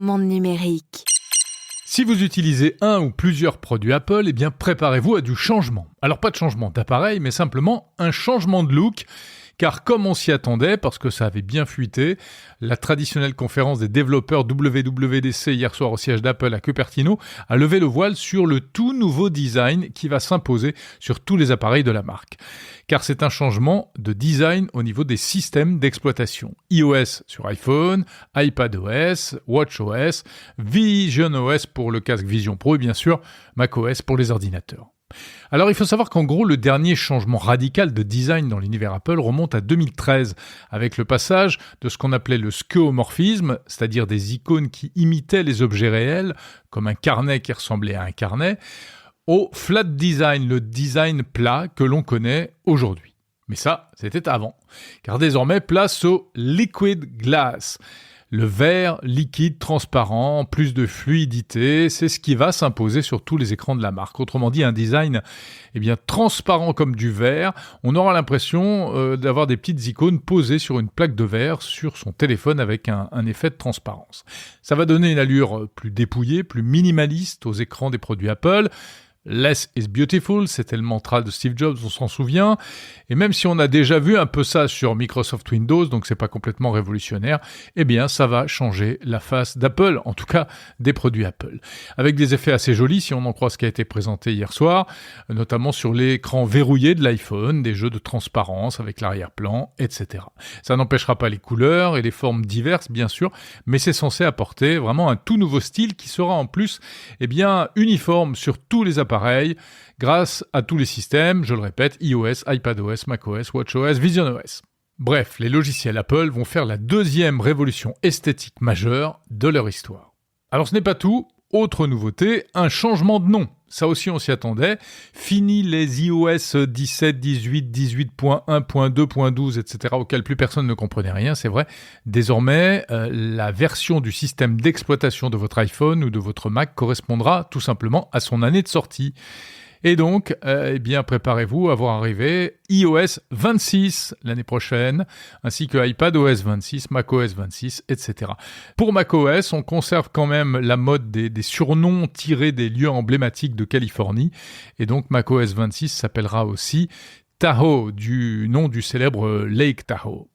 Monde numérique. Si vous utilisez un ou plusieurs produits Apple, eh bien préparez-vous à du changement. Alors pas de changement d'appareil, mais simplement un changement de look. Car comme on s'y attendait, parce que ça avait bien fuité, la traditionnelle conférence des développeurs WWDC hier soir au siège d'Apple à Cupertino a levé le voile sur le tout nouveau design qui va s'imposer sur tous les appareils de la marque. Car c'est un changement de design au niveau des systèmes d'exploitation. iOS sur iPhone, iPadOS, WatchOS, visionOS pour le casque Vision Pro et bien sûr macOS pour les ordinateurs. Alors il faut savoir qu'en gros le dernier changement radical de design dans l'univers Apple remonte à 2013 avec le passage de ce qu'on appelait le skeuomorphisme, c'est-à-dire des icônes qui imitaient les objets réels, comme un carnet qui ressemblait à un carnet, au flat design, le design plat que l'on connaît aujourd'hui. Mais ça, c'était avant, car désormais place au liquid glass. Le verre liquide transparent, plus de fluidité, c'est ce qui va s'imposer sur tous les écrans de la marque. Autrement dit, un design transparent comme du verre. On aura l'impression d'avoir des petites icônes posées sur une plaque de verre sur son téléphone avec un effet de transparence. Ça va donner une allure plus dépouillée, plus minimaliste aux écrans des produits Apple. Less is beautiful, c'était le mantra de Steve Jobs, on s'en souvient. Et même si on a déjà vu un peu ça sur Microsoft Windows, donc c'est pas complètement révolutionnaire, eh bien ça va changer la face d'Apple, en tout cas des produits Apple. Avec des effets assez jolis, si on en croit ce qui a été présenté hier soir, notamment sur l'écran verrouillé de l'iPhone, des jeux de transparence avec l'arrière-plan, etc. Ça n'empêchera pas les couleurs et les formes diverses, bien sûr, mais c'est censé apporter vraiment un tout nouveau style qui sera en plus uniforme sur tous les appareils grâce à tous les systèmes, je le répète, iOS, iPadOS, macOS, WatchOS, visionOS. Bref, les logiciels Apple vont faire la deuxième révolution esthétique majeure de leur histoire. Alors ce n'est pas tout, autre nouveauté, un changement de nom. Ça aussi on s'y attendait. Fini les iOS 17, 18, 18.1.2.12, etc. auxquels plus personne ne comprenait rien, c'est vrai. Désormais, la version du système d'exploitation de votre iPhone ou de votre Mac correspondra tout simplement à son année de sortie. Et donc, préparez-vous à voir arriver iOS 26 l'année prochaine, ainsi que iPadOS 26, macOS 26, etc. Pour macOS, on conserve quand même la mode des surnoms tirés des lieux emblématiques de Californie. Et donc, macOS 26 s'appellera aussi Tahoe, du nom du célèbre Lake Tahoe.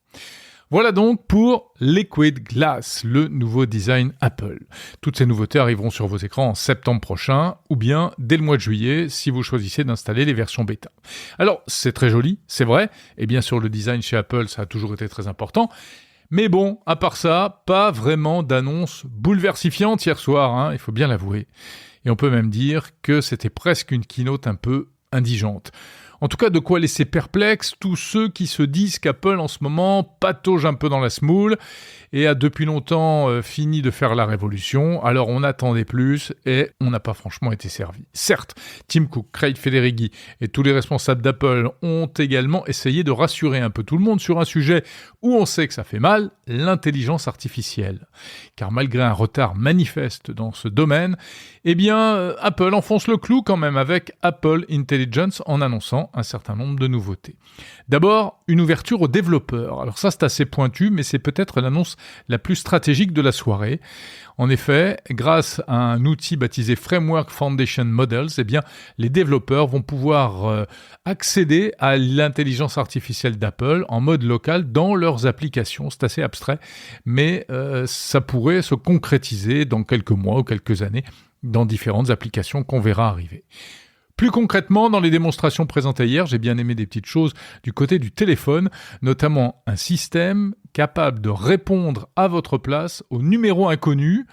Voilà donc pour Liquid Glass, le nouveau design Apple. Toutes ces nouveautés arriveront sur vos écrans en septembre prochain, ou bien dès le mois de juillet, si vous choisissez d'installer les versions bêta. Alors, c'est très joli, c'est vrai, et bien sûr le design chez Apple, ça a toujours été très important, mais bon, à part ça, pas vraiment d'annonce bouleversifiante hier soir, il faut bien l'avouer. Et on peut même dire que c'était presque une keynote un peu indigente. En tout cas, de quoi laisser perplexe tous ceux qui se disent qu'Apple, en ce moment, patauge un peu dans la semoule et a depuis longtemps fini de faire la révolution. Alors, on attendait plus et on n'a pas franchement été servi. Certes, Tim Cook, Craig Federighi et tous les responsables d'Apple ont également essayé de rassurer un peu tout le monde sur un sujet où on sait que ça fait mal, l'intelligence artificielle. Car malgré un retard manifeste dans ce domaine, Apple enfonce le clou quand même avec Apple Intelligence en annonçant un certain nombre de nouveautés. D'abord, une ouverture aux développeurs. Alors ça, c'est assez pointu, mais c'est peut-être l'annonce la plus stratégique de la soirée. En effet, grâce à un outil baptisé Framework Foundation Models, les développeurs vont pouvoir accéder à l'intelligence artificielle d'Apple en mode local dans leurs applications. C'est assez abstrait, mais ça pourrait se concrétiser dans quelques mois ou quelques années dans différentes applications qu'on verra arriver. Plus concrètement, dans les démonstrations présentées hier, j'ai bien aimé des petites choses du côté du téléphone, notamment un système capable de répondre à votre place au numéro inconnu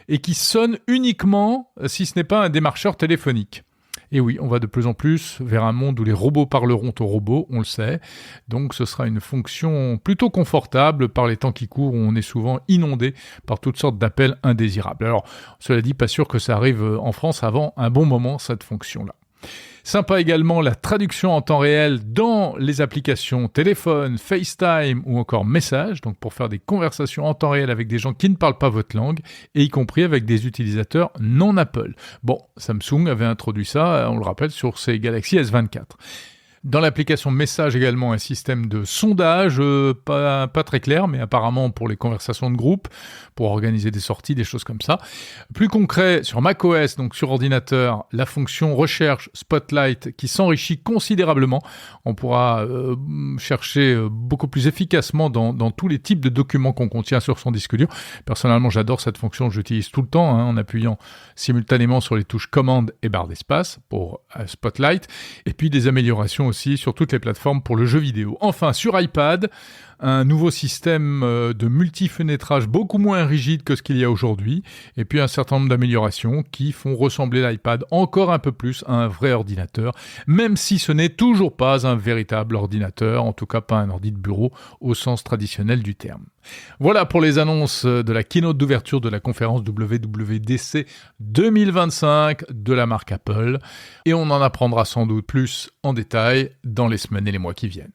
et qui sonne uniquement si ce n'est pas un démarcheur téléphonique. Et oui, on va de plus en plus vers un monde où les robots parleront aux robots, on le sait. Donc ce sera une fonction plutôt confortable par les temps qui courent où on est souvent inondé par toutes sortes d'appels indésirables. Alors, cela dit, pas sûr que ça arrive en France avant un bon moment, cette fonction-là. Sympa également la traduction en temps réel dans les applications téléphone, FaceTime ou encore Message, donc pour faire des conversations en temps réel avec des gens qui ne parlent pas votre langue, et y compris avec des utilisateurs non Apple. Bon, Samsung avait introduit ça, on le rappelle, sur ses Galaxy S24. Dans l'application Message également, un système de sondage, pas très clair, mais apparemment pour les conversations de groupe, pour organiser des sorties, des choses comme ça. Plus concret, sur macOS, donc sur ordinateur, la fonction recherche Spotlight qui s'enrichit considérablement. On pourra chercher beaucoup plus efficacement dans tous les types de documents qu'on contient sur son disque dur. Personnellement, j'adore cette fonction, j'utilise tout le temps, en appuyant simultanément sur les touches commande et barre d'espace pour Spotlight. Et puis des améliorations aussi sur toutes les plateformes pour le jeu vidéo. Enfin, sur iPad, un nouveau système de multi-fenêtrage beaucoup moins rigide que ce qu'il y a aujourd'hui, et puis un certain nombre d'améliorations qui font ressembler l'iPad encore un peu plus à un vrai ordinateur, même si ce n'est toujours pas un véritable ordinateur, en tout cas pas un ordi de bureau au sens traditionnel du terme. Voilà pour les annonces de la keynote d'ouverture de la conférence WWDC 2025 de la marque Apple, et on en apprendra sans doute plus en détail dans les semaines et les mois qui viennent.